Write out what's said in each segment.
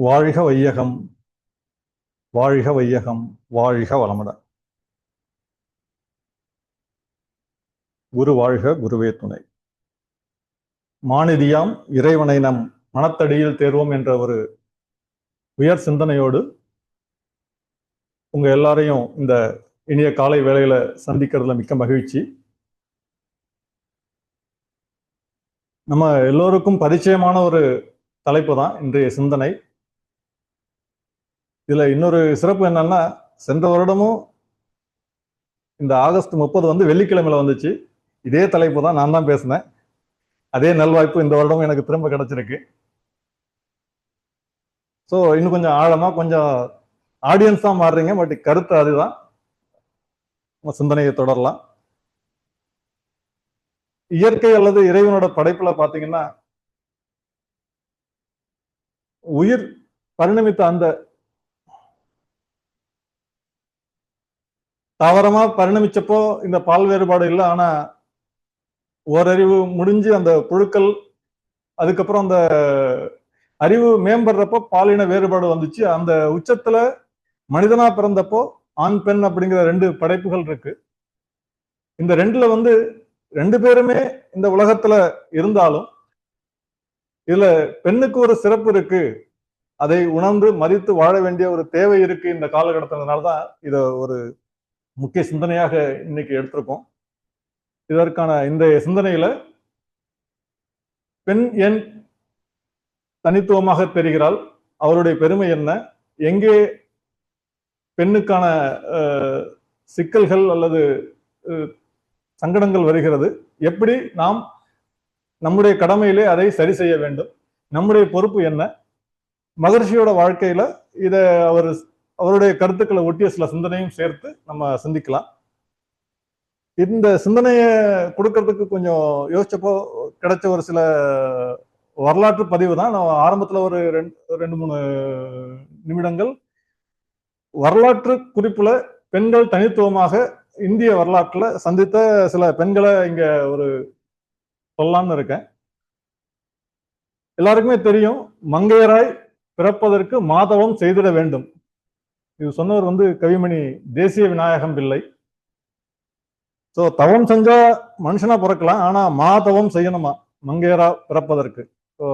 வாழ்க வையகம், வாழ்க வையகம், வாழ்க வளமுடன். குரு வாழ்க, குருவே துணை. மாநிதியாம் இறைவனை நம் மனத்தடியில் தேர்வோம் என்ற ஒரு உயர் சிந்தனையோடு உங்க எல்லாரையும் இந்த இனிய காலை வேளையில சந்திக்கிறதுல மிக்க மகிழ்ச்சி. நம்ம எல்லோருக்கும் பரிச்சயமான ஒரு தலைப்பு தான் இன்றைய சிந்தனை. இதுல இன்னொரு சிறப்பு என்னன்னா, சென்ற வருடமும் இந்த ஆகஸ்ட் 30 வந்து வெள்ளிக்கிழமையில வந்துச்சு. இதே தலைப்பு தான், நான் தான் பேசினேன். அதே நல்வாய்ப்பு இந்த வருடமும் எனக்கு திரும்ப கிடைச்சிருக்கு. ஸோ இன்னும் கொஞ்சம் ஆழமா கொஞ்சம் ஆடியன்ஸ் தான் மாறுறீங்க, பட் கருத்து அதுதான். நம்ம சிந்தனையை தொடரலாம். இயற்கை அல்லது இறைவனோட படைப்புல பாத்தீங்கன்னா, உயிர் பரிணமித்த அந்த தாவரமா பரிணமிச்சப்போ இந்த பால் வேறுபாடு இல்லை. ஆனா ஓரறிவு முடிஞ்சு அந்த புழுக்கள், அதுக்கப்புறம் அந்த அறிவு மேம்படுறப்போ பாலின வேறுபாடு வந்துச்சு. அந்த உச்சத்துல மனிதனா பிறந்தப்போ ஆண் பெண் அப்படிங்கிற 2 படைப்புகள் இருக்கு. இந்த 2ல வந்து 2 பேருமே இந்த உலகத்துல இருந்தாலும் இதுல பெண்ணுக்கு ஒரு சிறப்பு இருக்கு, அதை உணர்ந்து மதித்து வாழ வேண்டிய ஒரு தேவை இருக்கு இந்த காலகட்டத்தினால்தான் இத ஒரு முக்கிய சிந்தனையாக இன்னைக்கு எடுத்திருக்கோம். இதற்கான இந்த சிந்தனையில பெண் ஏன் தனித்துவமாக தெரிகிறாள், அவருடைய பெருமை என்ன, எங்கே பெண்ணுக்கான சிக்கல்கள் அல்லது சங்கடங்கள் வருகிறது, எப்படி நாம் நம்முடைய கடமையிலே அதை சரி செய்ய வேண்டும், நம்முடைய பொறுப்பு என்ன, மகர்ஷியோட வாழ்க்கையில இத அவருடைய கருத்துக்களை ஒட்டிய சில சிந்தனையும் சேர்த்து நம்ம சிந்திக்கலாம். இந்த சிந்தனையை கொடுக்கறதுக்கு கொஞ்சம் யோசிச்சப்போ கிடைச்ச ஒரு சில வரலாற்று பதிவு தான். நான் ஆரம்பத்துல ஒரு 2-3 நிமிடங்கள் வரலாற்று குறிப்புல பெண்கள் தனித்துவமாக இந்திய வரலாற்றுல சந்தித்த சில பெண்களை இங்க ஒரு சொல்லலாம்னு இருக்கேன். எல்லாருக்குமே தெரியும், மங்கையராய் பிறப்பதற்கு மாதவம் செய்திட வேண்டும். இது சொன்னவர் வந்து கவிமணி தேசிய விநாயகம் பிள்ளை. சோ தவம் செஞ்சா மனுஷனா பிறக்கலாம், ஆனா மாதவம் செய்யணுமா மங்கையரா பிறப்பதற்கு. ஸோ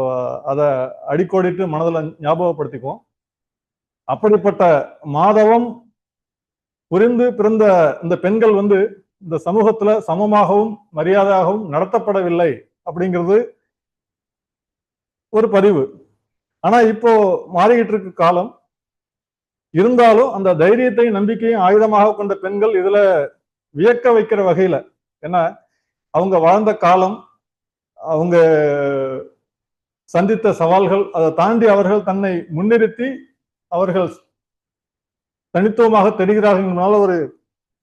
அதை அடிக்கோடிட்டு மனதில் ஞாபகப்படுத்திக்குவோம். அப்படிப்பட்ட மாதவம் புரிந்து பிறந்த இந்த பெண்கள் வந்து இந்த சமூகத்துல சமமாகவும் மரியாதையாகவும் நடத்தப்படவில்லை அப்படிங்கிறது ஒரு பதிவு. ஆனா இப்போ மாறிக்கிட்டு இருக்கு காலம். இருந்தாலும் அந்த தைரியத்தையும் நம்பிக்கையும் ஆயுதமாக கொண்ட பெண்கள் இதுல வியக்க வைக்கிற வகையில, ஏன்னா அவங்க வாழ்ந்த காலம், அவங்க சந்தித்த சவால்கள், அதை தாண்டி அவர்கள் தன்னை முன்னிறுத்தி அவர்கள் தனித்துவமாக தெரிகிறார்கள். ஒரு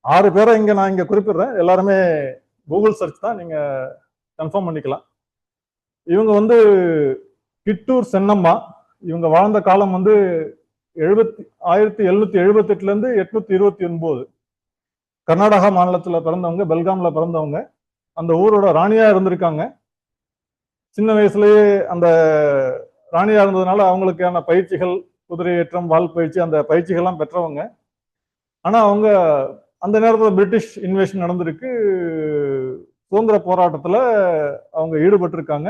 6 பேரை இங்க நான் இங்க குறிப்பிடுறேன். எல்லாருமே கூகுள் சர்ச் தான், நீங்க கன்ஃபார்ம் பண்ணிக்கலாம். இவங்க வந்து கிட்டூர் சென்னம்மா. இவங்க வாழ்ந்த காலம் வந்து 1778 இருந்து 829. கர்நாடகா மாநிலத்துல பிறந்தவங்க, பெல்காம்ல பிறந்தவங்க. அந்த ஊரோட ராணியா இருந்திருக்காங்க. சின்ன வயசுலயே அந்த ராணியா இருந்ததுனால அவங்களுக்கான பயிற்சிகள், குதிரை ஏற்றம், வால் பயிற்சி, அந்த பயிற்சிகள்லாம் பெற்றவங்க. ஆனா அவங்க அந்த நேரத்துல பிரிட்டிஷ் இன்வேஷன் நடந்திருக்கு. சுதந்திர போராட்டத்துல அவங்க ஈடுபட்டிருக்காங்க.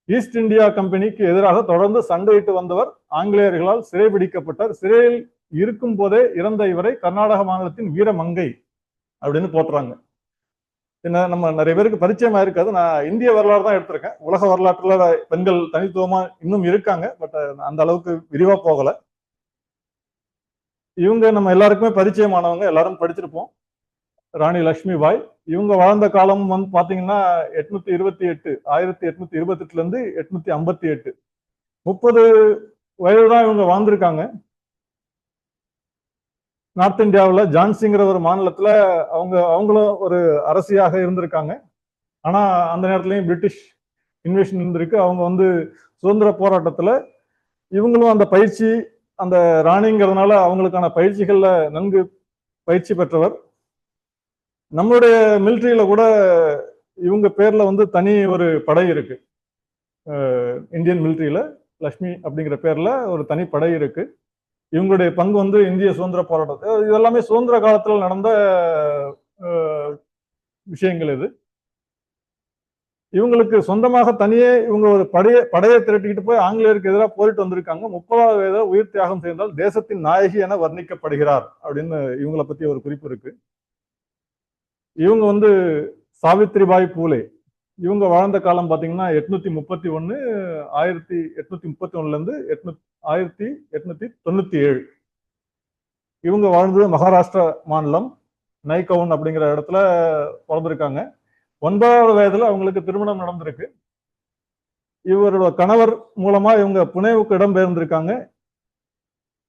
ஈஸ்ட் இந்தியா கம்பெனிக்கு எதிராக தொடர்ந்து சண்டையிட்டு வந்தவர், ஆங்கிலேயர்களால் சிறைபிடிக்கப்பட்டார். சிறையில் இருக்கும் போதே இறந்த இவரை கர்நாடக மாநிலத்தின் வீரமங்கை அப்படின்னு போட்டுறாங்க. என்ன, நம்ம நிறைய பேருக்கு பரிச்சயமா இருக்காது. நான் இந்திய வரலாறு தான் எடுத்திருக்கேன். உலக வரலாற்றுல பெண்கள் தனித்துவமா இன்னும் இருக்காங்க, பட் அந்த அளவுக்கு விரிவா போகல. இவங்க நம்ம எல்லாருக்குமே பரிச்சயமானவங்க, எல்லாரும் படிச்சிருப்போம். ராணி லட்சுமி பாய். இவங்க வாழ்ந்த காலம் வந்து பாத்தீங்கன்னா 1828 இருந்து 858. 30 வயது தான் இவங்க வாழ்ந்திருக்காங்க. நார்த் இந்தியாவில் ஜான்சிங்கிற ஒரு மாநிலத்துல அவங்களும் ஒரு அரசியாக இருந்திருக்காங்க. ஆனா அந்த நேரத்துலயும் பிரிட்டிஷ் இன்வேஷன் இருந்திருக்கு. அவங்க வந்து சுதந்திர போராட்டத்துல இவங்களும் அந்த பயிற்சி, அந்த ராணிங்கிறதுனால அவங்களுக்கான பயிற்சிகள்ல நன்கு பயிற்சி பெற்றவர். நம்மளுடைய மிலிட்ரியில கூட இவங்க பேர்ல வந்து தனி ஒரு படை இருக்கு. இந்தியன் மிலிட்ரியில லட்சுமி அப்படிங்கிற பேர்ல ஒரு தனி படை இருக்கு. இவங்களுடைய பங்கு வந்து இந்திய சுதந்திர போராட்டம், இதெல்லாமே சுதந்திர காலத்தில் நடந்த விஷயங்கள். இது இவங்களுக்கு சொந்தமாக தனியே இவங்க ஒரு படையை திரட்டிக்கிட்டு போய் ஆங்கிலேயருக்கு எதிராக போரிட்டு வந்திருக்காங்க. 30வது வயதில் உயிர் தியாகம் செய்தால் தேசத்தின் நாயகி என வர்ணிக்கப்படுகிறார் அப்படின்னு இவங்களை பத்தி ஒரு குறிப்பு இருக்கு. இவங்க வந்து சாவித்ரிபாய் பூலே. இவங்க வாழ்ந்த காலம் பாத்தீங்கன்னா 831 1831 இருந்து 1897. இவங்க வாழ்ந்தது மகாராஷ்டிரா மாநிலம் நைகவுன் அப்படிங்கிற இடத்துல பிறந்திருக்காங்க. 9வது வயதுல அவங்களுக்கு திருமணம் நடந்திருக்கு. இவரோட கணவர் மூலமா இவங்க புனேவுக்கு இடம்பெயர்ந்திருக்காங்க.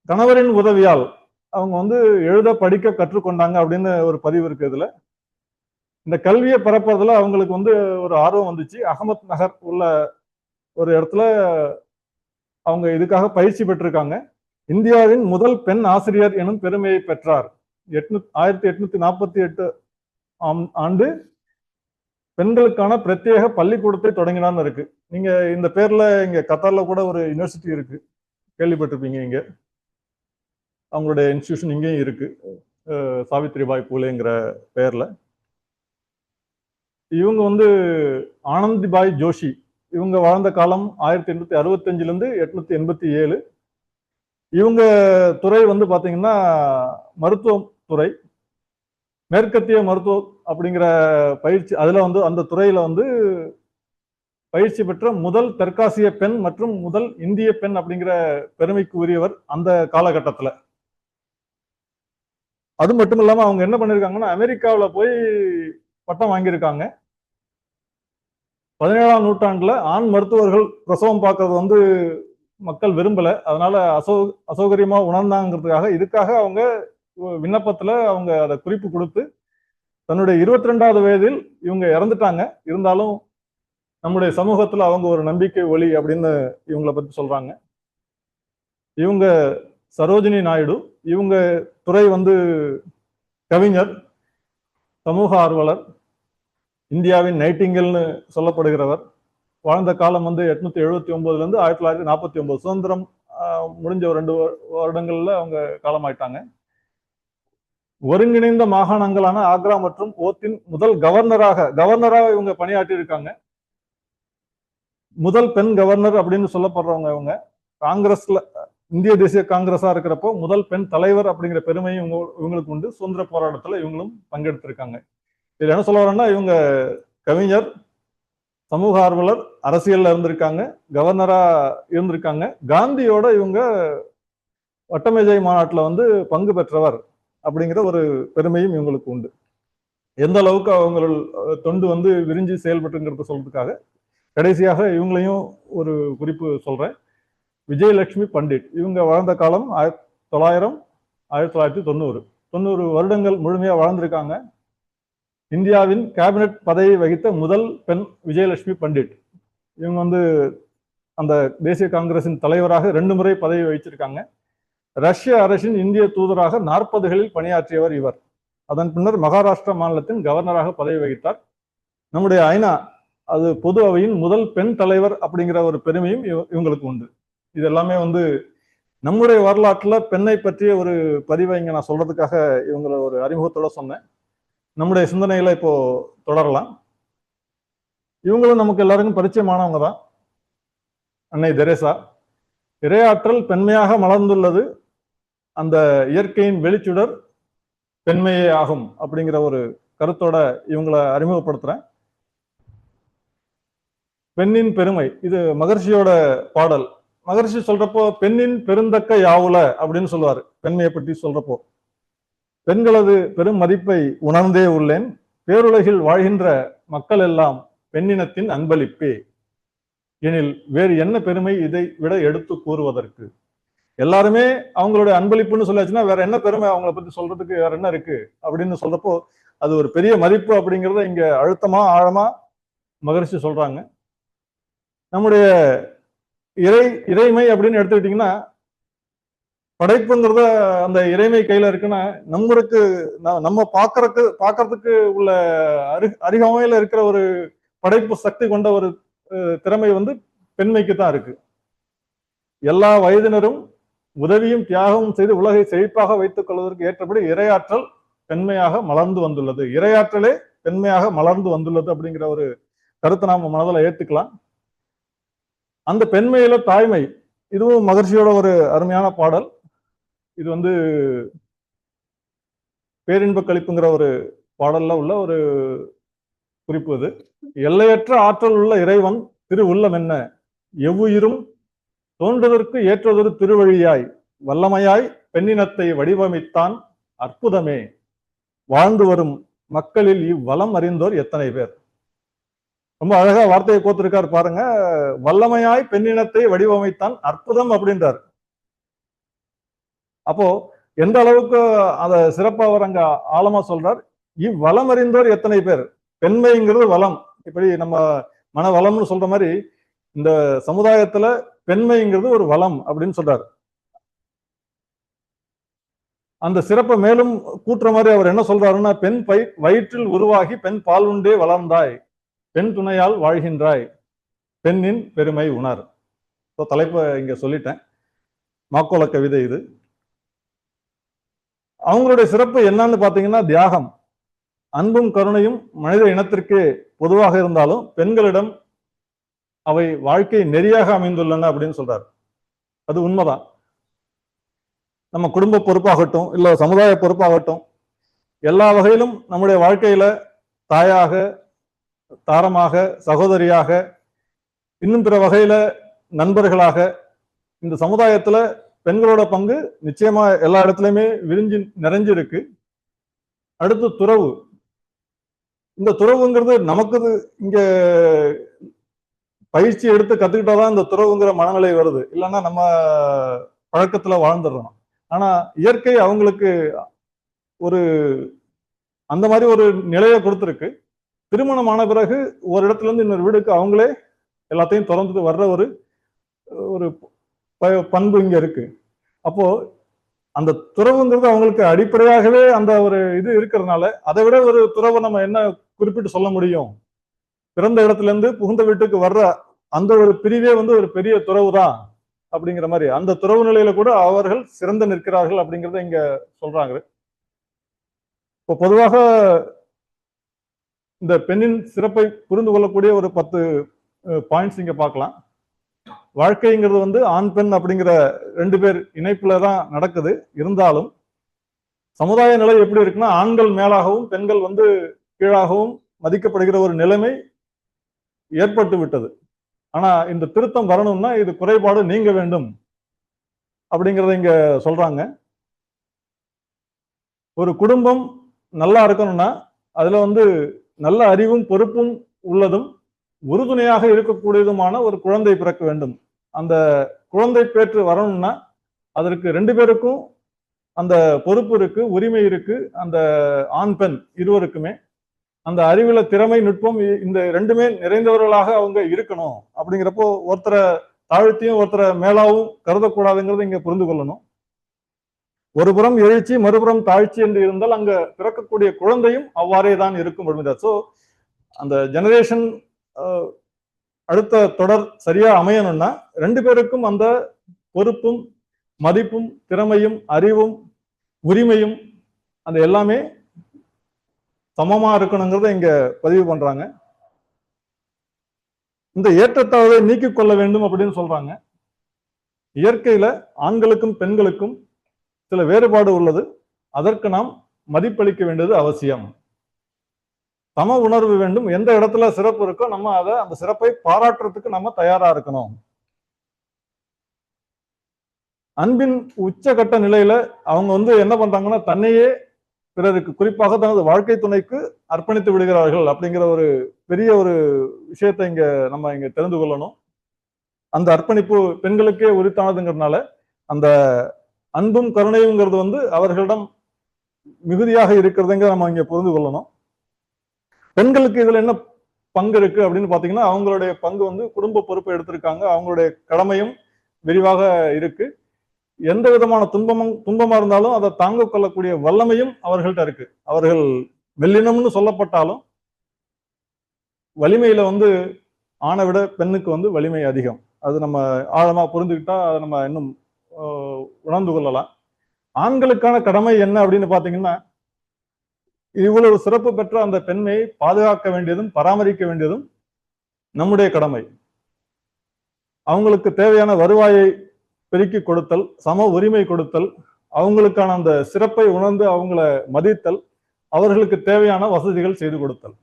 கணவரின் உதவியால் அவங்க வந்து எழுத படிக்க கற்றுக்கொண்டாங்க அப்படின்னு ஒரு பதிவு இருக்கு. இதுல இந்த கல்வியை பரப்புறதுல அவங்களுக்கு வந்து ஒரு ஆர்வம் வந்துச்சு. அகமத் நகர் உள்ள ஒரு இடத்துல அவங்க இதுக்காக பயிற்சி பெற்றிருக்காங்க. இந்தியாவின் முதல் பெண் ஆசிரியர் எனும் பெருமையை பெற்றார். 1848 ஆண்டு பெண்களுக்கான பிரத்யேக பள்ளிக்கூடத்தை தொடங்கினான்னு இருக்கு. நீங்க இந்த பேர்ல இங்க கத்தார்ல கூட ஒரு யூனிவர்சிட்டி இருக்கு, கேள்விப்பட்டிருப்பீங்க. இங்க அவங்களுடைய இன்ஸ்டிடியூஷன் இங்கேயும் இருக்கு, சாவித்ரிபாய் பூலேங்கிற பெயர்ல. இவங்க வந்து ஆனந்திபாய் ஜோஷி. இவங்க வாழ்ந்த காலம் 1865 இருந்து 1887. இவங்க துறை வந்து பாத்தீங்கன்னா மருத்துவம் துறை, மேற்கத்திய மருத்துவம் அப்படிங்கிற பயிற்சி. அதுல வந்து அந்த துறையில வந்து பயிற்சி பெற்ற முதல் தெற்காசிய பெண் மற்றும் முதல் இந்திய பெண் அப்படிங்கிற பெருமைக்கு உரியவர் அந்த காலகட்டத்துல. அது மட்டும் இல்லாம அவங்க என்ன பண்ணிருக்காங்கன்னா அமெரிக்காவில போய் பட்டம் வாங்கியிருக்காங்க. 17ஆம் நூற்றாண்டுல ஆண் மருத்துவர்கள் பிரசவம் பார்க்கறது வந்து மக்கள் விரும்பல, அதனால அசௌகரியமா உணர்ந்தாங்கிறதுக்காக இதுக்காக அவங்க விண்ணப்பத்துல அவங்க அதை குறிப்பு கொடுத்து தன்னுடைய 22வது வயதில் இவங்க இறந்துட்டாங்க. இருந்தாலும் நம்முடைய சமூகத்துல அவங்க ஒரு நம்பிக்கை ஒளி அப்படின்னு இவங்களை பத்தி சொல்றாங்க. இவங்க சரோஜினி நாயுடு. இவங்க துறை வந்து கவிஞர், சமூக ஆர்வலர், இந்தியாவின் நைட்டிங்கல்னு சொல்லப்படுகிறவர். வாழ்ந்த காலம் வந்து 879 இருந்து 1949. சுதந்திரம் முடிஞ்ச ஒரு 2 வருடங்கள்ல அவங்க காலமாயிட்டாங்க. ஒருங்கிணைந்த மாகாணங்களான ஆக்ரா மற்றும் ஓத்தின் முதல் கவர்னராக இவங்க பணியாற்றி இருக்காங்க. முதல் பெண் கவர்னர் அப்படின்னு சொல்லப்படுறவங்க இவங்க. காங்கிரஸ்ல இந்திய தேசிய காங்கிரஸா இருக்கிறப்போ முதல் பெண் தலைவர் அப்படிங்கிற பெருமையும் இவங்களுக்கு உண்டு. சுதந்திர போராட்டத்துல இவங்களும் பங்கெடுத்திருக்காங்க. இதுல என்ன சொல்ல வரேன்னா, இவங்க கவிஞர், சமூக ஆர்வலர், அரசியல்ல இருந்திருக்காங்க, கவர்னரா இருந்திருக்காங்க. காந்தியோட இவங்க வட்டமேஜை மாநாட்டுல வந்து பங்கு பெற்றவர் அப்படிங்கிற ஒரு பெருமையும் இவங்களுக்கு உண்டு. எந்த அளவுக்கு அவங்கள் தொண்டு வந்து விரிஞ்சு செயல்பட்டுங்கிறத சொல்றதுக்காக கடைசியாக இவங்களையும் ஒரு குறிப்பு சொல்றேன். விஜயலட்சுமி பண்டிட். இவங்க வாழ்ந்த காலம் 1900 1990 வருடங்கள் முழுமையா வாழ்ந்திருக்காங்க. இந்தியாவின் கேபினட் பதவி வகித்த முதல் பெண் விஜயலட்சுமி பண்டிட். இவங்க வந்து அந்த தேசிய காங்கிரசின் தலைவராக 2 முறை பதவி வகிச்சிருக்காங்க. ரஷ்ய அரசின் இந்திய தூதராக 40களில் பணியாற்றியவர் இவர். அதன் பின்னர் மகாராஷ்டிரா மாநிலத்தின் கவர்னராக பதவி வகித்தார். நம்முடைய ஐநா அது பொது அவையின் முதல் பெண் தலைவர் அப்படிங்கிற ஒரு பெருமையும் இவங்களுக்கு உண்டு. இது எல்லாமே வந்து நம்முடைய வரலாற்றுல பெண்ணை பற்றிய ஒரு பதிவை இங்க நான் சொல்றதுக்காக இவங்களை ஒரு அறிமுகத்தோட சொன்னேன். நம்முடைய சிந்தனைகளை இப்போ தொடரலாம். இவங்களும் நமக்கு எல்லாருக்கும் பரிச்சயமானவங்க தான். அன்னை தெரேசா. இறையாற்றல் பெண்மையாக மலர்ந்துள்ளது, அந்த இயற்கையின் வெளிச்சுடர் பெண்மையே ஆகும் அப்படிங்கிற ஒரு கருத்தோட இவங்களை அறிமுகப்படுத்துறேன். பெண்ணின் பெருமை, இது மகர்ஷியோட பாடல். மகர்ஷி சொல்றப்போ பெண்ணின் பெருந்தக்க யாவுல அப்படின்னு சொல்லுவாரு. பெண்மையை பற்றி சொல்றப்போ, பெண்களது பெரும் மதிப்பை உணர்ந்தே உள்ளேன், பேருலகில் வாழ்கின்ற மக்கள் எல்லாம் பெண்ணினத்தின் அன்பளிப்பே, எனில் வேறு என்ன பெருமை இதை விட எடுத்து கூறுவதற்கு. எல்லாருமே அவங்களுடைய அன்பளிப்புன்னு சொல்லியாச்சுன்னா வேற என்ன பெருமை அவங்களை பத்தி சொல்றதுக்கு வேற என்ன இருக்கு அப்படின்னு சொல்றப்போ அது ஒரு பெரிய மதிப்பு அப்படிங்கிறத இங்க அழுத்தமா ஆழமா மகரிஷி சொல்றாங்க. நம்முடைய இறைமை அப்படின்னு எடுத்துக்கிட்டீங்கன்னா, படைப்புங்கிறத அந்த இறைமை கையில இருக்குன்னா நம்ம பாக்குறதுக்கு உள்ள அருகாமையில இருக்கிற ஒரு படைப்பு சக்தி கொண்ட ஒரு திறமை வந்து பெண்மைக்கு தான் இருக்கு. எல்லா வயதினரும் உதவியும் தியாகமும் செய்து உலகை செழிப்பாக வைத்துக் கொள்வதற்கு ஏற்றபடி இரையாற்றல் பெண்மையாக மலர்ந்து வந்துள்ளது. இரையாற்றலே பெண்மையாக மலர்ந்து வந்துள்ளது அப்படிங்கிற ஒரு கருத்தை நாம மனதில் ஏத்துக்கலாம். அந்த பெண்மையில தாய்மை, இதுவும் மகர்ஷியோட ஒரு அருமையான பாடல். இது வந்து பேரின்ப கழிப்புங்கிற ஒரு பாடல்ல உள்ள ஒரு குறிப்பு. இது எல்லையற்ற ஆற்றல் உள்ள இறைவன் திரு உள்ளம் என்ன, எவ்வுயிரும் தோன்றுவதற்கு ஏற்றதொரு திருவழியாய் வல்லமையாய் பெண்ணினத்தை வடிவமைத்தான் அற்புதமே, வாழ்ந்து வரும் மக்களில் இவ்வளம் அறிந்தோர் எத்தனை பேர். ரொம்ப அழகா வார்த்தையை கோத்திருக்காரு பாருங்க. வல்லமையாய் பெண்ணினத்தை வடிவமைத்தான் அற்புதம் அப்படின்றார். அப்போ எந்த அளவுக்கு அத சிறப்பா அவர் அங்க ஆழமா சொல்றார். இவ்வளம் அறிந்தோர் எத்தனை பேர். பெண்மைங்கிறது வளம். இப்படி நம்ம மன வளம்னு சொல்ற மாதிரி இந்த சமுதாயத்துல பெண்மைங்கிறது ஒரு வளம் அப்படின்னு சொல்றாரு. அந்த சிறப்பை மேலும் கூட்டுற மாதிரி அவர் என்ன சொல்றாருன்னா, பெண் வயிற்றில் உருவாகி பெண் பால் உண்டே வளர்ந்தாய், பெண் துணையால் வாழ்கின்றாய், பெண்ணின் பெருமை உணர். தலைப்பை இங்க சொல்லிட்டேன். மாக்கோல கவிதை இது. அவங்களுடைய சிறப்பு என்னன்னு பாத்தீங்கன்னா தியாகம். அன்பும் கருணையும் மனித இனத்திற்கு பொதுவாக இருந்தாலும் பெண்களிடம் அவை வாழ்க்கை நெறியாக அமைந்துள்ளன அப்படின்னு சொல்றாரு. அது உண்மைதான். நம்ம குடும்ப பொறுப்பாகட்டும் இல்ல சமுதாய பொறுப்பாகட்டும் எல்லா வகையிலும் நம்முடைய வாழ்க்கையில தாயாக, தாரமாக, சகோதரியாக, இன்னும் பிற வகையில நண்பர்களாக இந்த சமுதாயத்துல பெண்களோட பங்கு நிச்சயமா எல்லா இடத்துலயுமே விரிஞ்சு நிறைஞ்சிருக்கு. அடுத்து துறவு. இந்த துறவுங்கிறது நமக்கு இங்க பயிற்சி எடுத்து கத்துக்கிட்டாதான் இந்த துறவுங்கிற மனநிலை வருது. இல்லைன்னா நம்ம பழக்கத்துல வாழ்ந்துடுறோம். ஆனா இயற்கை அவங்களுக்கு ஒரு அந்த மாதிரி ஒரு நிலையை கொடுத்துருக்கு. திருமணமான பிறகு ஒரு இடத்துல இருந்து இன்னொரு வீடுக்கு அவங்களே எல்லாத்தையும் திறந்துட்டு வர்ற ஒரு ஒரு பண்பு இங்க இருக்கு. அப்போ அந்த துறவுங்கிறது அவங்களுக்கு அடிப்படையாகவே அந்த ஒரு இது இருக்கிறதுனால அதை விட ஒரு துறவை நம்ம என்ன குறிப்பிட்டு சொல்ல முடியும். பிறந்த இடத்துல இருந்து புகுந்த வீட்டுக்கு வர்ற அந்த ஒரு பிரிவே வந்து ஒரு பெரிய துறவு தான் அப்படிங்கிற மாதிரி அந்த துறவு நிலையில கூட அவர்கள் சிறந்து நிற்கிறார்கள் அப்படிங்கிறத இங்க சொல்றாங்க. இப்போ பொதுவாக இந்த பெண்ணின் சிறப்பை புரிந்து கொள்ளக்கூடிய ஒரு 10 பாயிண்ட்ஸ் இங்க பார்க்கலாம். வாழ்க்கைங்கிறது வந்து ஆண் பெண் அப்படிங்கிற 2 பேர் இணைப்புல தான் நடக்குது. இருந்தாலும் சமுதாய நிலை எப்படி இருக்குன்னா ஆண்கள் மேலாகவும் பெண்கள் வந்து கீழாகவும் மதிக்கப்படுகிற ஒரு நிலைமை ஏற்பட்டு விட்டது. ஆனா இந்த திருத்தம் வரணும்னா இது குறைபாடு நீங்க வேண்டும் அப்படிங்கிறத இங்க சொல்றாங்க. ஒரு குடும்பம் நல்லா இருக்கணும்னா அதுல வந்து நல்ல அறிவும் பொறுப்பும் உள்ளதும் உறுதுணையாக இருக்கக்கூடியதுமான ஒரு குழந்தை பிறக்க வேண்டும். அந்த குழந்தை பேற்று வரணும்னா அதற்கு 2 பேருக்கும் அந்த பொறுப்பு இருக்கு, உரிமை இருக்கு. அந்த ஆண் பெண் இருவருக்குமே அந்த அறிவுல திறமை, நுட்பம் இந்த 2மே நிறைந்தவர்களாக அவங்க இருக்கணும். அப்படிங்கிறப்போ ஒருத்தரை தாழ்த்தியும் ஒருத்தரை மேலாவும் கருதக்கூடாதுங்கிறது இங்க புரிந்து கொள்ளணும். ஒரு புறம் எழுச்சி மறுபுறம் தாழ்ச்சி என்று இருந்தால் அங்க பிறக்கக்கூடிய குழந்தையும் அவ்வாறே தான் இருக்கும் அப்படின்றார். ஸோ அந்த ஜெனரேஷன் அடுத்த தொடர் சரியா அமையணும்னா 2 பேருக்கும் அந்த பொறுப்பும் மதிப்பும் திறமையும் அறிவும் உரிமையும் அந்த எல்லாமே சமமா இருக்கணுங்கிறத இங்க பதிவு பண்றாங்க. இந்த ஏற்றத்தாழ்வை நீக்கிக் கொள்ள வேண்டும் அப்படின்னு சொல்றாங்க. இயற்கையில ஆண்களுக்கும் பெண்களுக்கும் சில வேறுபாடு உள்ளது. அதற்கு நாம் மதிப்பளிக்க வேண்டியது அவசியம். சம உணர்வு வேண்டும். எந்த இடத்துல சிறப்பு இருக்கோ நம்ம அதை அந்த சிறப்பை பாராட்டுறதுக்கு நம்ம தயாரா இருக்கணும். அன்பின் உச்சகட்ட நிலையில அவங்க வந்து என்ன பண்றாங்கன்னா தன்னையே பிறருக்கு குறிப்பாக தனது வாழ்க்கை துணைக்கு அர்ப்பணித்து விடுகிறார்கள் அப்படிங்கிற ஒரு பெரிய ஒரு விஷயத்தை நம்ம இங்க தெரிந்து கொள்ளணும். அந்த அர்ப்பணிப்பு பெண்களுக்கே உரித்தானதுங்கிறதுனால அந்த அன்பும் கருணையுங்கிறது வந்து அவர்களிடம் மிகுதியாக இருக்கிறதுங்க நம்ம இங்க புரிந்து கொள்ளணும். பெண்களுக்கு இதுல என்ன பங்கு இருக்கு அப்படின்னு பாத்தீங்கன்னா அவங்களுடைய பங்கு வந்து குடும்ப பொறுப்பை எடுத்திருக்காங்க. அவங்களுடைய கடமையும் விரிவாக இருக்கு. எந்த விதமான துன்பமா இருந்தாலும் அதை தாங்க கொள்ளக்கூடிய வல்லமையும் அவர்கள்ட்ட இருக்கு. அவர்கள் மெல்லினம்னு சொல்லப்பட்டாலும் வலிமையில வந்து ஆணை விட பெண்ணுக்கு வந்து வலிமை அதிகம். அது நம்ம ஆழமா புரிந்துக்கிட்டா அதை நம்ம இன்னும் உணர்ந்து கொள்ளலாம். ஆண்களுக்கான கடமை என்ன அப்படின்னு பாத்தீங்கன்னா, இவ்வளவு சிறப்பு பெற்ற அந்த பெண்ணை பாதுகாக்க வேண்டியதும் பராமரிக்க வேண்டியதும் நம்முடைய கடமை. அவங்களுக்கு தேவையான வருவாயை பெருக்கி கொடுத்தல், சம உரிமை கொடுத்தல், அவங்களுக்கான அந்த சிறப்பை உணர்ந்து அவங்கள மதித்தல், அவர்களுக்கு தேவையான வசதிகள் செய்து கொடுத்தல்.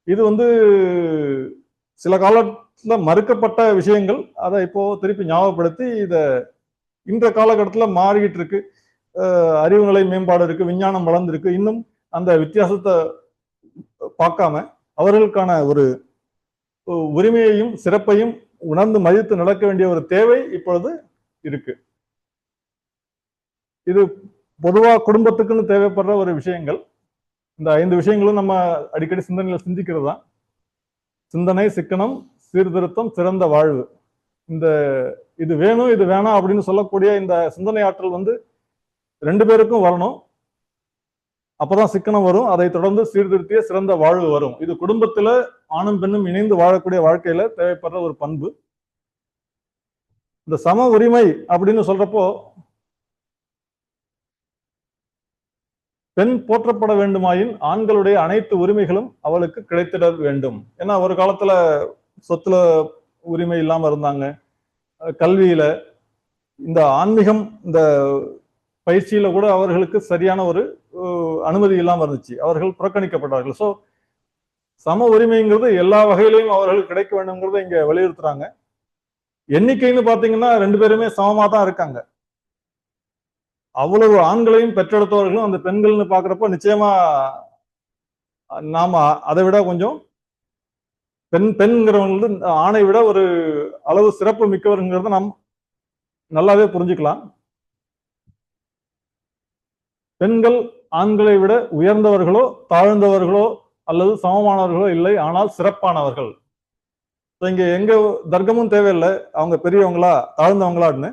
இது சில காலத்துல மறுக்கப்பட்ட விஷயங்கள். அதை இப்போ திருப்பி ஞாபகப்படுத்தி இத இன்ற காலகட்டத்தில் மாறிக்கிட்டு இருக்கு. அறிவு நிலை மேம்பாடு இருக்கு, விஞ்ஞானம் வளர்ந்திருக்கு. இன்னும் அந்த வித்தியாசத்தை பார்க்காம அவர்களுக்கான ஒரு உரிமையையும் சிறப்பையும் உணர்ந்து மதித்து நடக்க வேண்டிய ஒரு தேவை இப்பொழுது இருக்கு. இது பொதுவா குடும்பத்துக்குன்னு தேவைப்படுற ஒரு விஷயங்கள். இந்த 5 விஷயங்களும் நம்ம அடிக்கடி சிந்தனையில சிந்திக்கிறது தான். சிந்தனை, சிக்கனம், சீர்திருத்தம், சிறந்த வாழ்வு. இது வேணும் இது வேணாம் அப்படின்னு சொல்லக்கூடிய இந்த சிந்தனை ஆற்றல் 2 பேருக்கும் வரணும். அப்பதான் சிக்கனம் வரும். அதை தொடர்ந்து சீர்திருத்திய சிறந்த வாழ்வு வரும். இது குடும்பத்துல ஆணும் பெண்ணும் இணைந்து வாழக்கூடிய வாழ்க்கையில தேவைப்படுற ஒரு பண்பு. இந்த சம உரிமை அப்படின்னு சொல்றப்போ, பெண் போற்றப்பட வேண்டுமாயின் ஆண்களுடைய அனைத்து உரிமைகளும் அவளுக்கு கிடைத்திட வேண்டும். ஏன்னா ஒரு காலத்துல சொத்துல உரிமை இல்லாம இருந்தாங்க. கல்வியில, இந்த ஆன்மீகம், இந்த பயிற்சியில கூட அவர்களுக்கு சரியான ஒரு அனுமதி இல்லாம இருந்துச்சு. அவர்கள் புறக்கணிக்கப்பட்டார்கள். சோ சம உரிமைங்கிறது எல்லா வகையிலையும் அவர்களுக்கு கிடைக்க வேண்டும்ங்கிறத இங்க வலியுறுத்துறாங்க. எண்ணிக்கைன்னு பாத்தீங்கன்னா 2 பேருமே சமமா தான் இருக்காங்க. அவ்வளவு ஆண்களையும் பெற்றெடுத்தவர்களும் அந்த பெண்கள்னு பாக்குறப்ப நிச்சயமா நாம அதை விட கொஞ்சம் பெண்ங்கிறவங்க ஆணை விட ஒரு அளவு சிறப்பு மிக்கவருங்கிறத நாம் நல்லாவே புரிஞ்சுக்கலாம். பெண்கள் ஆண்களை விட உயர்ந்தவர்களோ தாழ்ந்தவர்களோ அல்லது சமமானவர்களோ இல்லை, ஆனால் சிறப்பானவர்கள். இங்க எங்க தர்க்கமும் தேவையில்லை. அவங்க பெரியவங்களா தாழ்ந்தவங்களான்னு,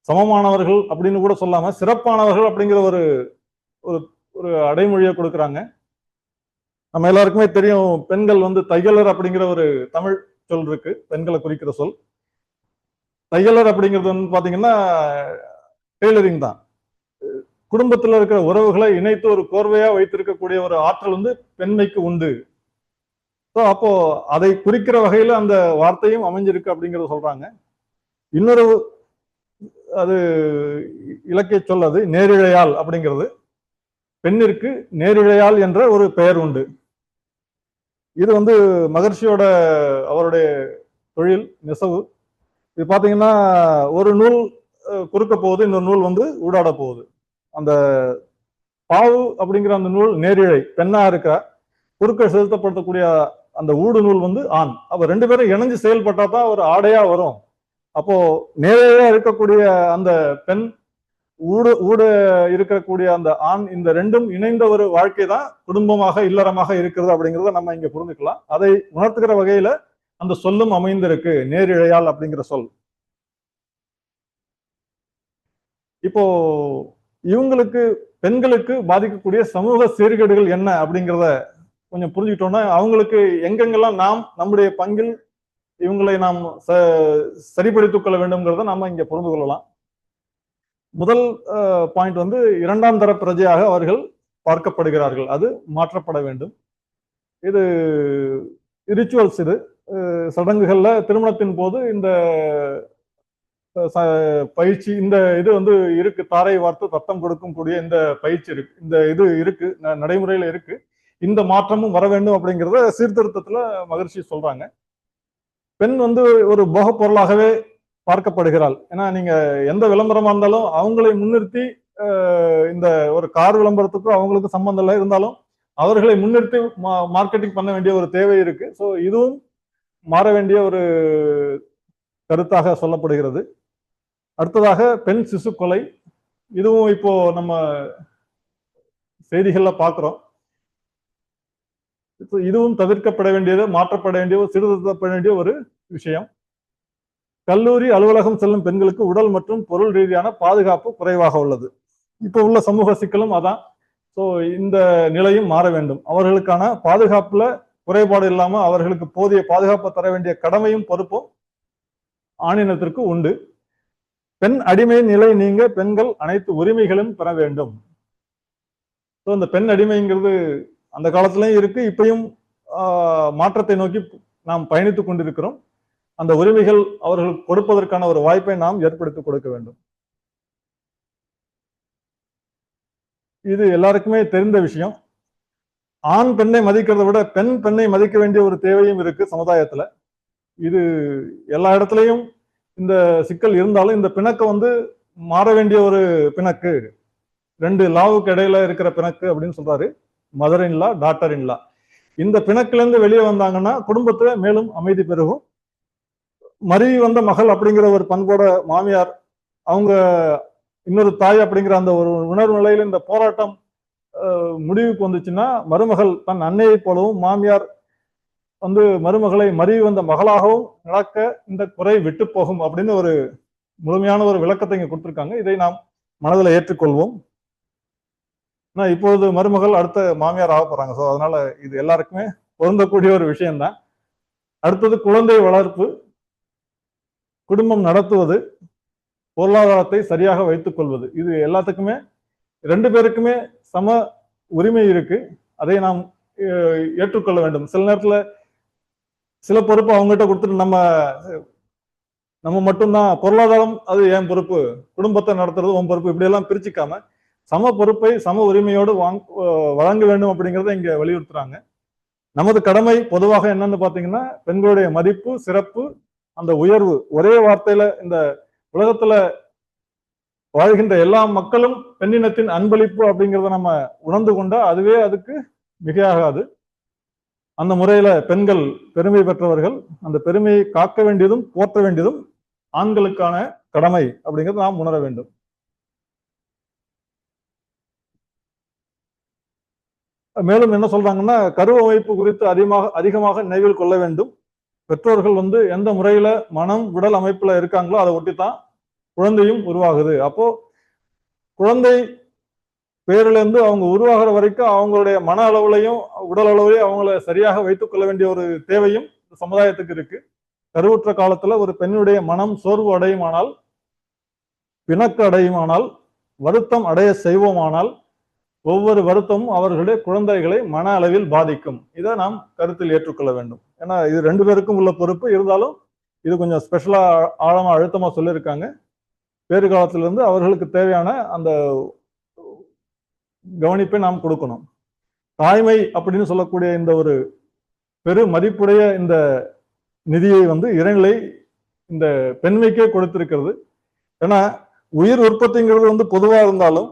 சமமானவர்கள் அப்படின்னு கூட சொல்லாம சிறப்பானவர்கள் அப்படிங்கிற ஒரு ஒரு அடைமொழியை கொடுக்குறாங்க. நம்ம எல்லாருக்குமே தெரியும், பெண்கள் தையலர் அப்படிங்கிற ஒரு தமிழ் சொல் இருக்கு, பெண்களை குறிக்கிற சொல். தையலர் அப்படிங்கிறது பாத்தீங்கன்னா டெய்லரிங் தான். குடும்பத்துல இருக்கிற உறவுகளை இணைத்து ஒரு கோர்வையா வைத்திருக்கக்கூடிய ஒரு ஆற்றல் பெண்மைக்கு உண்டு. அப்போ அதை குறிக்கிற வகையில அந்த வார்த்தையும் அமைஞ்சிருக்கு அப்படிங்கறத சொல்றாங்க. இன்னொரு அது இலக்கிய சொல், அது நேரிழையால் அப்படிங்கிறது. பெண்ணிற்கு நேரிழையால் என்ற ஒரு பெயர் உண்டு. இது மகர்ஷியோட அவருடைய தொழில் நெசவு. இது பாத்தீங்கன்னா ஒரு நூல் குறுக்க போகுது, இன்னொரு நூல் ஊடாட போகுது. அந்த பாவு அப்படிங்கிற அந்த நூல் நேரிழை பெண்ணா இருக்கா, குறுக்க செலுத்தப்படுத்தக்கூடிய அந்த ஊடு நூல் ஆண். அப்ப 2 பேரும் இணைஞ்சு செயல்பட்டா தான் ஒரு ஆடையா வரும். அப்போ நேரடியா இருக்கக்கூடிய அந்த பெண், ஊடு இருக்கக்கூடிய அந்த ஆண், இந்த 2ம் இணைந்த ஒரு வாழ்க்கை தான் குடும்பமாக இல்லறமாக இருக்கிறது அப்படிங்கிறத நம்ம இங்க புரிஞ்சுக்கலாம். அதை உணர்த்துகிற வகையில அந்த சொல்லும் அமைந்திருக்கு, நேரிழையால் அப்படிங்கிற சொல். இப்போ இவங்களுக்கு, பெண்களுக்கு பாதிக்கக்கூடிய சமூக சீர்கேடுகள் என்ன அப்படிங்கிறத கொஞ்சம் புரிஞ்சுக்கிட்டோம்னா, அவங்களுக்கு எங்கெங்கெல்லாம் நாம் நம்முடைய பங்கில் இவங்களை நாம் சரிப்படுத்திக் கொள்ள வேண்டும்ங்கிறத நாம இங்க புரிந்து கொள்ளலாம். முதல் பாயிண்ட் 2ஆம் தர பிரஜையாக அவர்கள் பார்க்கப்படுகிறார்கள். அது மாற்றப்பட வேண்டும். இது ரிச்சுவல்ஸ், இது சடங்குகள்ல திருமணத்தின் போது இந்த பயிற்சி, இந்த இது இருக்கு. தாரை வார்த்து தத்தம் கொடுக்கும் கூடிய இந்த பயிற்சி இருக்கு, இந்த இது இருக்கு, நடைமுறையில இருக்கு. இந்த மாற்றமும் வர வேண்டும் அப்படிங்கிறத சீர்திருத்தத்துல மகர்ஷி சொல்றாங்க. பெண் ஒரு போக பொருளாகவே பார்க்கப்படுகிறாள். ஏன்னா நீங்க எந்த விளம்பரமா இருந்தாலும் அவங்களை முன்னிறுத்தி, இந்த ஒரு கார் விளம்பரத்துக்கும் அவங்களுக்கு சம்பந்தம் இல்லை, இருந்தாலும் அவர்களை முன்னிறுத்தி மார்க்கெட்டிங் பண்ண வேண்டிய ஒரு தேவை இருக்கு. ஸோ இதுவும் மாற வேண்டிய ஒரு கருத்தாக சொல்லப்படுகிறது. அடுத்ததாக பெண் சிசு கொலை. இதுவும் இப்போ நம்ம செய்திகள்ல பாக்குறோம். இதுவும் தவிர்க்கப்பட வேண்டியது, மாற்றப்பட வேண்டிய, சீர்திருத்தப்பட வேண்டிய ஒரு விஷயம். கல்லூரி அலுவலகம் செல்லும் பெண்களுக்கு உடல் மற்றும் பொருள் ரீதியான பாதுகாப்பு குறைவாக உள்ளது. இப்போ உள்ள சமூக சிக்கலும் அதான். ஸோ இந்த நிலையும் மாற வேண்டும். அவர்களுக்கான பாதுகாப்புல குறைபாடு இல்லாம அவர்களுக்கு போதிய பாதுகாப்பு தர வேண்டிய கடமையும் பொறுப்பும் ஆணினத்திற்கு உண்டு. பெண் அடிமை நிலை நீங்க பெண்கள் அனைத்து உரிமைகளும் பெற வேண்டும். இந்த பெண் அடிமைங்கிறது அந்த காலத்திலயும் இருக்கு, இப்பயும் மாற்றத்தை நோக்கி நாம் பயணித்துக் கொண்டிருக்கிறோம். அந்த உரிமைகள் அவர்கள் கொடுப்பதற்கான ஒரு வாய்ப்பை நாம் ஏற்படுத்தி கொடுக்க வேண்டும். இது எல்லாருக்குமே தெரிந்த விஷயம். ஆண் பெண்ணை மதிக்கிறதை விட பெண் பெண்ணை மதிக்க வேண்டிய ஒரு தேவையும் இருக்கு சமுதாயத்துல. இது எல்லா இடத்துலையும் இந்த சிக்கல் இருந்தாலும் இந்த பிணக்கம் மாற வேண்டிய ஒரு பிணக்கு, 2 லாவுக்கு இடையில இருக்கிற பிணக்கு அப்படின்னு சொல்றாரு. Mother in law, daughter in law. இந்த பிணக்குல இருந்து வெளியே வந்தாங்கன்னா குடும்பத்துல மேலும் அமைதி பெருகும். மருவி வந்த மகள் அப்படிங்கிற ஒரு பண்போட மாமியார் அவங்க இன்னொரு தாய் அப்படிங்கிற அந்த ஒரு உணர்வு நிலையில இந்த போராட்டம் முடிவுக்கு வந்துச்சுன்னா மருமகள் தன் அன்னையை போலவும் மாமியார் மருமகளை மருவி வந்த மகளாகவும் நடக்க இந்த குறை விட்டு போகும் அப்படின்னு ஒரு முழுமையான ஒரு விளக்கத்தை இங்க கொடுத்திருக்காங்க. இதை நாம் மனதில் ஏற்றுக்கொள்வோம். இப்பொழுது மருமகள் அடுத்த மாமியார் ஆக போறாங்க. ஸோ அதனால இது எல்லாருக்குமே பொருந்தக்கூடிய ஒரு விஷயம்தான். அடுத்தது குழந்தை வளர்ப்பு, குடும்பம் நடத்துவது, பொருளாதாரத்தை சரியாக வைத்துக் கொள்வது. இது எல்லாத்துக்குமே 2 பேருக்குமே சம உரிமை இருக்கு. அதை நாம் ஏற்றுக்கொள்ள வேண்டும். சில நேரத்துல சில பொறுப்பு அவங்ககிட்ட கொடுத்துட்டு நம்ம மட்டும்தான் பொருளாதாரம் அது என் பொறுப்பு, குடும்பத்தை நடத்துறது உன் பொறுப்பு, இப்படி எல்லாம் பிரிச்சுக்காம சம பொறுப்பை சம உரிமையோடு வழங்க வேண்டும் அப்படிங்கிறத இங்க வலியுறுத்துறாங்க. நமது கடமை பொதுவாக என்னன்னு பாத்தீங்கன்னா பெண்களுடைய மதிப்பு, சிறப்பு, அந்த உயர்வு ஒரே வார்த்தையில இந்த உலகத்துல வாழ்கின்ற எல்லா மக்களும் பெண்ணினத்தின் அன்பளிப்பு அப்படிங்கிறத நம்ம உணர்ந்து கொண்டா அதுவே அதுக்கு மிகையாகாது. அந்த முறையில பெண்கள் பெருமை பெற்றவர்கள். அந்த பெருமையை காக்க வேண்டியதும் போற்ற வேண்டியதும் ஆண்களுக்கான கடமை அப்படிங்கிறத நாம் உணர வேண்டும். மேலும் என்ன சொல்றாங்கன்னா கருவ அமைப்பு குறித்து அதிகமாக நினைவில் கொள்ள வேண்டும். பெற்றோர்கள் எந்த முறையில மனம் உடல் அமைப்புல இருக்காங்களோ அதை ஒட்டித்தான் குழந்தையும் உருவாகுது. அப்போ குழந்தை பேரில இருந்து அவங்க உருவாகிற வரைக்கும் அவங்களுடைய மன அளவுலையும் உடல் அளவுலையும் அவங்கள சரியாக வைத்துக் கொள்ள வேண்டிய ஒரு தேவையும் சமுதாயத்துக்கு இருக்கு. கருவுற்ற காலத்துல ஒரு பெண்ணுடைய மனம் சோர்வு அடையுமானால், பிணக்கு அடையுமானால், வருத்தம் அடைய செய்வோமானால் ஒவ்வொரு வருத்தமும் அவர்களுடைய குழந்தைகளை மன அளவில் பாதிக்கும். இதை நாம் கருத்தில் ஏற்றுக்கொள்ள வேண்டும். ஏன்னா இது 2 பேருக்கும் உள்ள பொறுப்பு. இருந்தாலும் இது கொஞ்சம் ஸ்பெஷலா ஆழமா அழுத்தமா சொல்லியிருக்காங்க. பேறு காலத்திலிருந்து அவர்களுக்கு தேவையான அந்த கவனிப்பை நாம் கொடுக்கணும். தாய்மை அப்படின்னு சொல்லக்கூடிய இந்த ஒரு பெரு மதிப்புடைய இந்த நிதியை இறைநிலை இந்த பெண்மைக்கே கொடுத்திருக்கிறது. ஏன்னா உயிர் உற்பத்திங்கிறது பொதுவா இருந்தாலும்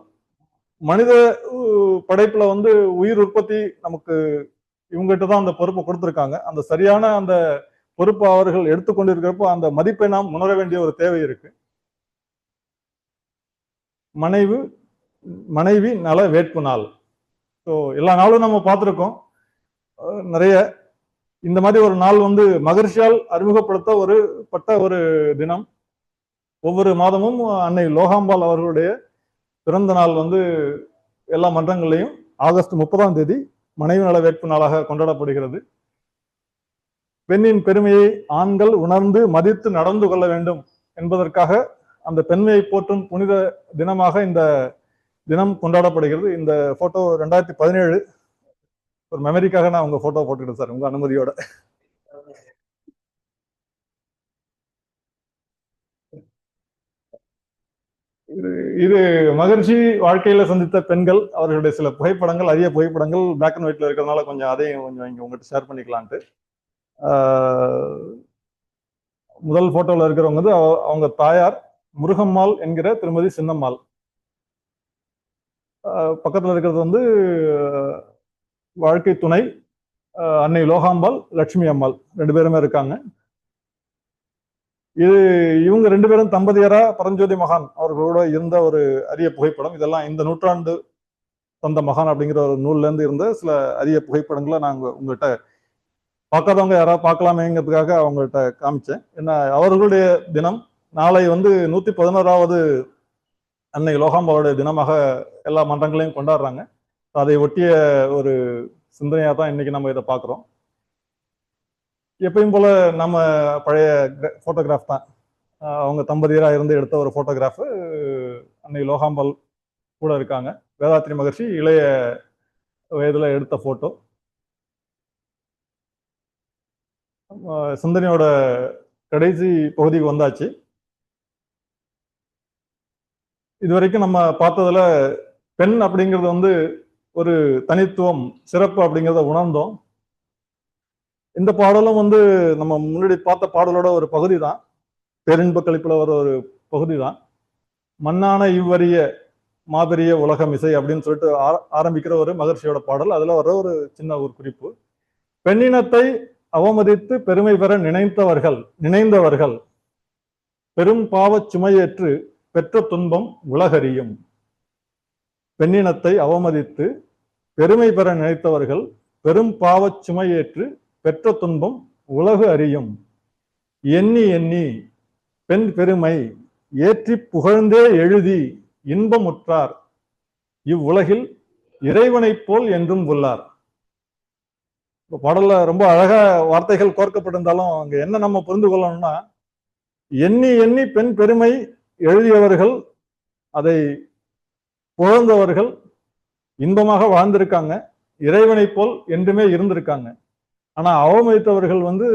மனித படைப்புல உயிர் உற்பத்தி நமக்கு இவங்ககிட்ட தான் அந்த பொறுப்பை கொடுத்திருக்காங்க. அந்த சரியான அந்த பொறுப்பை அவர்கள் எடுத்துக்கொண்டிருக்கிறப்போ அந்த மதிப்பை நாம் உணர வேண்டிய ஒரு தேவை இருக்கு. மனைவி நல வேட்பு நாள். ஸோ எல்லா நாளும் நம்ம பார்த்துருக்கோம். நிறைய இந்த மாதிரி ஒரு நாள் மகர்ஷியால் அறிமுகப்படுத்த ஒரு தினம். ஒவ்வொரு மாதமும் அன்னை லோகாம்பாள் அவர்களுடைய பிறந்த நாள் எல்லா மன்றங்களையும் ஆகஸ்ட் 30ஆம் தேதி மனைவி நல வேட்பு நாளாக கொண்டாடப்படுகிறது. பெண்ணின் பெருமையை ஆண்கள் உணர்ந்து மதித்து நடந்து கொள்ள வேண்டும் என்பதற்காக அந்த பெண்மையை போற்றும் புனித தினமாக இந்த தினம் கொண்டாடப்படுகிறது. இந்த போட்டோ 2017 ஒரு மெமரிக்காக நான் உங்க போட்டோ போட்டுக்கிட்டேன் சார், உங்க அனுமதியோட. இது மகர்ஷி வாழ்க்கையில சந்தித்த பெண்கள், அவர்களுடைய சில புகைப்படங்கள், அரிய புகைப்படங்கள் பிளாக் அண்ட் ஒயிட்ல இருக்கிறதுனால கொஞ்சம் அதையும் கொஞ்சம் இங்க உங்ககிட்ட ஷேர் பண்ணிக்கலான்ட்டு. முதல் போட்டோல இருக்கிறவங்க அவங்க தாயார் முருகம்மாள் என்கிற திருமதி சின்னம்மாள். பக்கத்துல இருக்கிறது வாழ்க்கை துணை அன்னை லோகாம்பாள், லட்சுமி அம்மாள் 2 பேருமே இருக்காங்க. இவங்க 2 பேரும் தம்பதியரா பரஞ்சோதி மகான் அவர்களோட இருந்த ஒரு அரிய புகைப்படம். இதெல்லாம் இந்த நூற்றாண்டு தந்த மகான் அப்படிங்கிற ஒரு நூல்ல இருந்து இருந்த சில அரிய புகைப்படங்களை நாங்க உங்ககிட்ட பார்க்காதவங்க யாராவது பார்க்கலாமேங்கிறதுக்காக அவங்கள்ட்ட காமிச்சேன். ஏன்னா அவர்களுடைய தினம் நாளை 111வது அன்னை லோகாம்பாளுடைய தினமாக எல்லா மன்றங்களையும் கொண்டாடுறாங்க. அதை ஒட்டிய ஒரு சிந்தனையா தான் இன்னைக்கு நம்ம இதை பார்க்கிறோம். எப்பயும் போல நம்ம பழைய போட்டோகிராஃப் தான். அவங்க தம்பதியராக இருந்து எடுத்த ஒரு போட்டோகிராஃபு. அன்னை லோகாம்பாள் கூட இருக்காங்க. வேதாத்ரி மகர்ஷி இளைய வயதுல எடுத்த போட்டோ. சிந்தனையோட கடைசி பகுதிக்கு வந்தாச்சு. இதுவரைக்கும் நம்ம பார்த்ததுல பெண் அப்படிங்கிறது வந்து ஒரு தனித்துவம், சிறப்பு அப்படிங்கிறத உணர்ந்தோம். இந்த பாடலும் வந்து நம்ம முன்னாடி பார்த்த பாடலோட ஒரு பகுதி தான். பேரின்ப கழிப்புல வர ஒரு பகுதி தான். மண்ணான இவ்வரிய மாபெரிய உலகம் இசை அப்படின்னு சொல்லிட்டு ஆரம்பிக்கிற ஒரு மகர்ஷியோட பாடல். அதுல வர ஒரு சின்ன ஒரு குறிப்பு. பெண்ணினத்தை அவமதித்து பெருமை பெற நினைந்தவர்கள் பெரும் பாவச் சுமையேற்று பெற்ற துன்பம் உலகறியும். பெண்ணினத்தை அவமதித்து பெருமை பெற நினைத்தவர்கள் பெரும் பாவச் சுமையேற்று பெற்ற துன்பம் உலகு அறியும். எண்ணி எண்ணி பெண் பெருமை ஏற்றி புகழ்ந்தே எழுதி இன்பமுற்றார் இவ்வுலகில் இறைவனைப் போல் என்றும் உள்ளார். பாடல்ல ரொம்ப அழகா வார்த்தைகள் கோர்க்கப்பட்டிருந்தாலும் அங்க என்ன நம்ம புரிந்து கொள்ளணும்னா, எண்ணி எண்ணி பெண் பெருமை எழுதியவர்கள், அதை புகழ்ந்தவர்கள் இன்பமாக வாழ்ந்திருக்காங்க, இறைவனைப் போல் என்றுமே இருந்திருக்காங்க. ஆனா அவமதித்தவர்கள் வந்து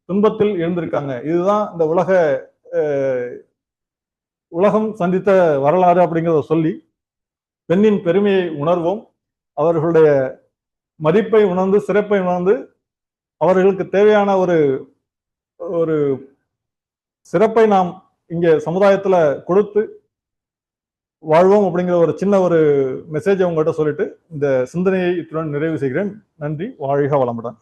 துன்பத்தில் இருந்திருக்காங்க. இதுதான் இந்த உலகம் சந்தித்த வரலாறு அப்படிங்கிறத சொல்லி பெண்ணின் பெருமையை உணர்வோம். அவர்களுடைய மதிப்பை உணர்ந்து, சிறப்பை உணர்ந்து, அவர்களுக்கு தேவையான ஒரு சிறப்பை நாம் இங்கே சமுதாயத்துல கொடுத்து வாழ்வோம் அப்படிங்கிற ஒரு சின்ன ஒரு மெசேஜை உங்கள்கிட்ட சொல்லிட்டு இந்த சிந்தனையை இத்துடன் நிறைவு செய்கிறேன். நன்றி. வாழ்க வளமுடன்.